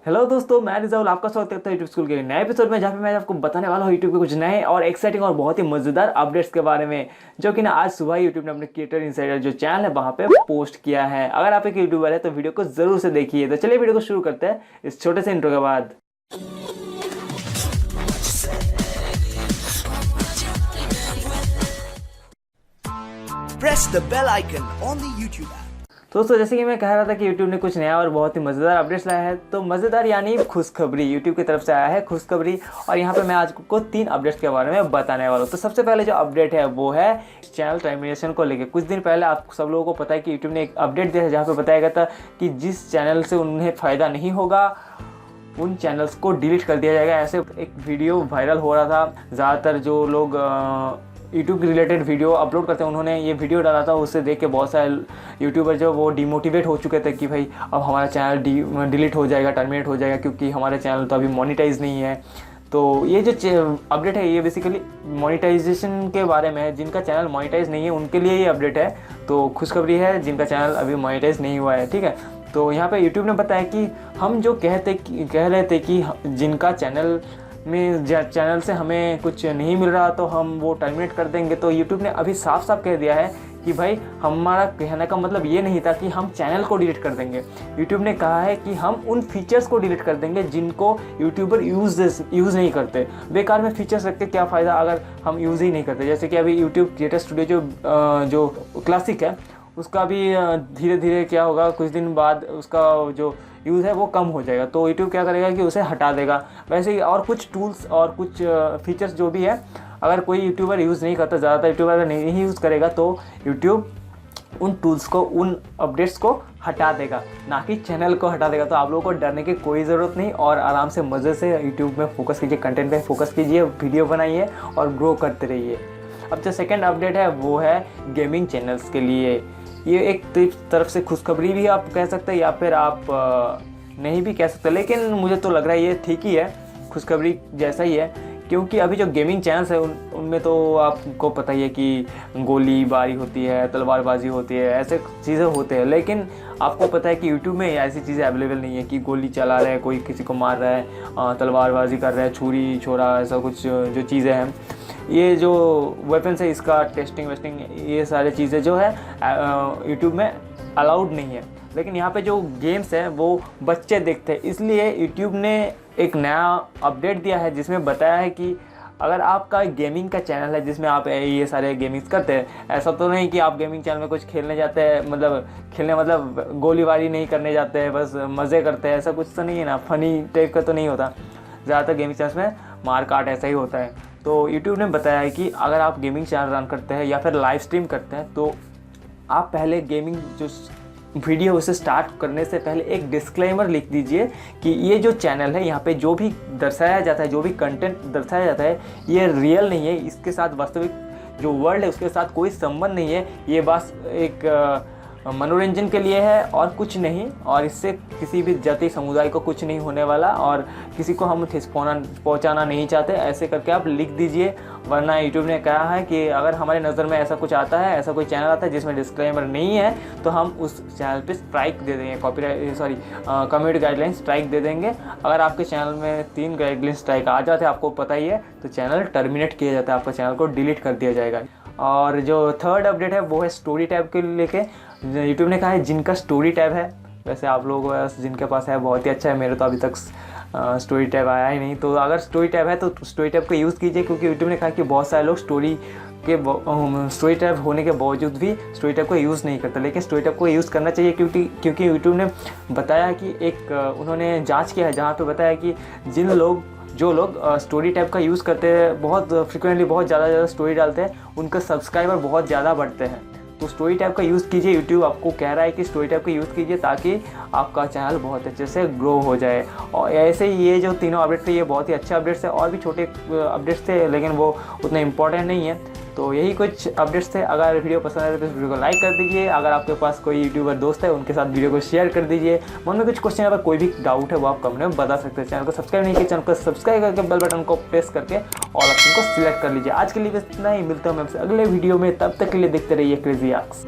Hello दोस्तों, मैं रिजाउल आपका स्वागत करता हूँ यूट्यूब स्कूल के नए एपिसोड में, जहाँ पे मैं आपको बताने वाला हूँ यूट्यूब के कुछ नए और एक्साइटिंग और बहुत ही मजेदार अपडेट्स के बारे में, जो कि ना आज सुबह यूट्यूब ने अपने क्रिएटर इनसाइडर जो चैनल है वहाँ पे पोस्ट किया है। अगर आप एक यूट्यूबर है तो वीडियो को जरूर से देखिए। तो चलिए वीडियो को शुरू करते हैं इस छोटे से इंट्रो के बाद। Press the bell icon on the YouTube app. दोस्तों, जैसे कि मैं कह रहा था कि YouTube ने कुछ नया और बहुत ही मज़ेदार अपडेट्स लाया है, तो मज़ेदार यानी खुशखबरी YouTube की तरफ से आया है खुशखबरी। और यहाँ पे मैं आज को 3 अपडेट्स के बारे में बताने वाला हूँ। तो सबसे पहले जो अपडेट है वो है चैनल टर्मिनेशन को लेकर। कुछ दिन पहले आप सब लोगों को पता है कि YouTube ने एक अपडेट दिया है जहाँ पे बताया गया था कि जिस चैनल से उन्हें फ़ायदा नहीं होगा उन चैनल्स को डिलीट कर दिया जाएगा। ऐसे एक वीडियो वायरल हो रहा था। ज़्यादातर जो लोग यूट्यूब के रिलेटेड वीडियो अपलोड करते हैं उन्होंने ये वीडियो डाला था। उससे देख के बहुत सारे यूट्यूबर जो वो डिमोटिवेट हो चुके थे कि भाई अब हमारा चैनल डिलीट हो जाएगा, टर्मिनेट हो जाएगा, क्योंकि हमारा चैनल तो अभी मोनेटाइज नहीं है। तो ये जो अपडेट है ये बेसिकली मोनेटाइजेशन के बारे में है। जिनका चैनल मोनेटाइज नहीं है उनके लिए ये अपडेट है। तो खुशखबरी है जिनका चैनल अभी मोनेटाइज नहीं हुआ है, ठीक है। तो यहाँ पे यूट्यूब ने बताया कि हम जो कह रहे थे कि जिनका चैनल से हमें कुछ नहीं मिल रहा तो हम वो टर्मिनेट कर देंगे। तो यूट्यूब ने अभी साफ साफ कह दिया है कि भाई हमारा कहने का मतलब ये नहीं था कि हम चैनल को डिलीट कर देंगे। यूट्यूब ने कहा है कि हम उन फीचर्स को डिलीट कर देंगे जिनको यूट्यूबर यूज़ नहीं करते। बेकार में फीचर्स रख के क्या फ़ायदा अगर हम यूज़ ही नहीं करते। जैसे कि अभी यूट्यूब क्रिएटर स्टूडियो जो क्लासिक है उसका भी धीरे धीरे क्या होगा, कुछ दिन बाद उसका जो यूज़ है वो कम हो जाएगा। तो यूट्यूब क्या करेगा कि उसे हटा देगा। वैसे ही और कुछ टूल्स और कुछ फीचर्स जो भी है, अगर कोई यूट्यूबर यूज़ नहीं करता, ज़्यादातर यूट्यूबर अगर नहीं यूज़ करेगा तो यूट्यूब उन टूल्स को, उन अपडेट्स को हटा देगा, ना कि चैनल को हटा देगा। तो आप लोगों को डरने की कोई ज़रूरत नहीं और आराम से मज़े से यूट्यूब में फोकस कीजिए, कंटेंट पे फोकस कीजिए, वीडियो बनाइए और ग्रो करते रहिए। अब जो सेकेंड अपडेट है वो है गेमिंग चैनल्स के लिए। ये एक तरफ से खुशखबरी भी आप कह सकते हैं या फिर आप नहीं भी कह सकते, लेकिन मुझे तो लग रहा है ये ठीक ही है, खुशखबरी जैसा ही है। क्योंकि अभी जो गेमिंग चैनल्स है उनमें तो आपको पता ही है कि गोली बारी होती है, तलवारबाजी होती है, ऐसे चीज़ें होते हैं। लेकिन आपको पता है कि यूट्यूब में ऐसी चीज़ें अवेलेबल नहीं है कि गोली चला रहा है, कोई किसी को मार रहा है, तलवारबाजी कर रहा है, छुरी छोरा, ऐसा कुछ जो चीज़ें हैं, ये जो वेपन्स है इसका टेस्टिंग वेस्टिंग, ये सारी चीज़ें जो है यूट्यूब में अलाउड नहीं है। लेकिन यहाँ पे जो गेम्स हैं वो बच्चे देखते हैं, इसलिए यूट्यूब ने एक नया अपडेट दिया है जिसमें बताया है कि अगर आपका गेमिंग का चैनल है जिसमें आप ये सारे गेमिंग्स करते हैं, ऐसा तो नहीं कि आप गेमिंग चैनल में कुछ खेलने जाते हैं, मतलब गोलीबारी नहीं करने जाते हैं, बस मज़े करते हैं, ऐसा कुछ तो नहीं है ना, फनी टाइप का तो नहीं होता। ज़्यादातर गेमिंग चैनल में मार काट ऐसा ही होता है। तो यूट्यूब ने बताया है कि अगर आप गेमिंग चैनल रन करते हैं या फिर लाइव स्ट्रीम करते हैं तो आप पहले गेमिंग जो वीडियो उसे स्टार्ट करने से पहले एक डिस्क्लेमर लिख दीजिए कि ये जो चैनल है यहाँ पे जो भी दर्शाया जाता है, जो भी कंटेंट दर्शाया जाता है, ये रियल नहीं है, इसके साथ वास्तविक जो वर्ल्ड है उसके साथ कोई संबंध नहीं है, ये बस एक मनोरंजन के लिए है और कुछ नहीं, और इससे किसी भी जाति समुदाय को कुछ नहीं होने वाला और किसी को हम ठेस पहुँचाना नहीं चाहते। ऐसे करके आप लिख दीजिए, वरना यूट्यूब ने कहा है कि अगर हमारे नज़र में ऐसा कुछ आता है, ऐसा कोई चैनल आता है जिसमें डिस्क्लेमर नहीं है, तो हम उस चैनल पे स्ट्राइक दे देंगे, कम्युनिटी गाइडलाइन स्ट्राइक दे देंगे। अगर आपके चैनल में 3 गाइडलाइन स्ट्राइक आ जाते हैं, आपको पता ही है, तो चैनल टर्मिनेट किया जाता है, आपका चैनल को डिलीट कर दिया जाएगा। और जो थर्ड अपडेट है वो है स्टोरी टैब के लेके। यूट्यूब ने कहा है जिनका स्टोरी टैब है, वैसे आप लोगों को जिनके पास है बहुत ही अच्छा है, मेरे तो अभी तक स्टोरी टैब आया ही नहीं। तो अगर स्टोरी टैब है तो स्टोरी टैब को यूज़ कीजिए, क्योंकि यूट्यूब ने कहा कि बहुत सारे लोग स्टोरी टैब होने के बावजूद भी स्टोरी टैब को यूज़ नहीं करते। लेकिन स्टोरी टैब को यूज़ करना चाहिए, क्योंकि यूट्यूब ने बताया कि उन्होंने जाँच किया है जहाँ पर बताया कि जो लोग स्टोरी टैब का यूज़ करते हैं, बहुत फ्रिक्वेंटली बहुत ज़्यादा स्टोरी डालते हैं, उनका सब्सक्राइबर बहुत ज़्यादा बढ़ते हैं। तो स्टोरी टैब का यूज़ कीजिए, यूट्यूब आपको कह रहा है कि स्टोरी टैब का यूज़ कीजिए ताकि आपका चैनल बहुत अच्छे से ग्रो हो जाए। और ऐसे ही ये जो तीनों अपडेट थे ये बहुत ही अच्छे अपडेट्स थे, और भी छोटे अपडेट्स थे लेकिन वो उतने इंपॉर्टेंट नहीं है। तो यही कुछ अपडेट्स थे। अगर वीडियो पसंद आए तो इस वीडियो को लाइक कर दीजिए। अगर आपके पास कोई यूट्यूबर दोस्त है उनके साथ वीडियो को शेयर कर दीजिए। मन में कुछ क्वेश्चन अगर कोई भी डाउट है वो आप कमेंट में बता सकते हैं। चैनल को सब्सक्राइब नहीं किया, चैनल को सब्सक्राइब करके बेल बटन को प्रेस करके ऑल ऑप्शन को सिलेक्ट कर लीजिए। आज के लिए बस इतना ही, मिलता हूँ मैं आपसे अगले वीडियो में, तब तक के लिए देखते रहिए क्रेजी आर्क्स।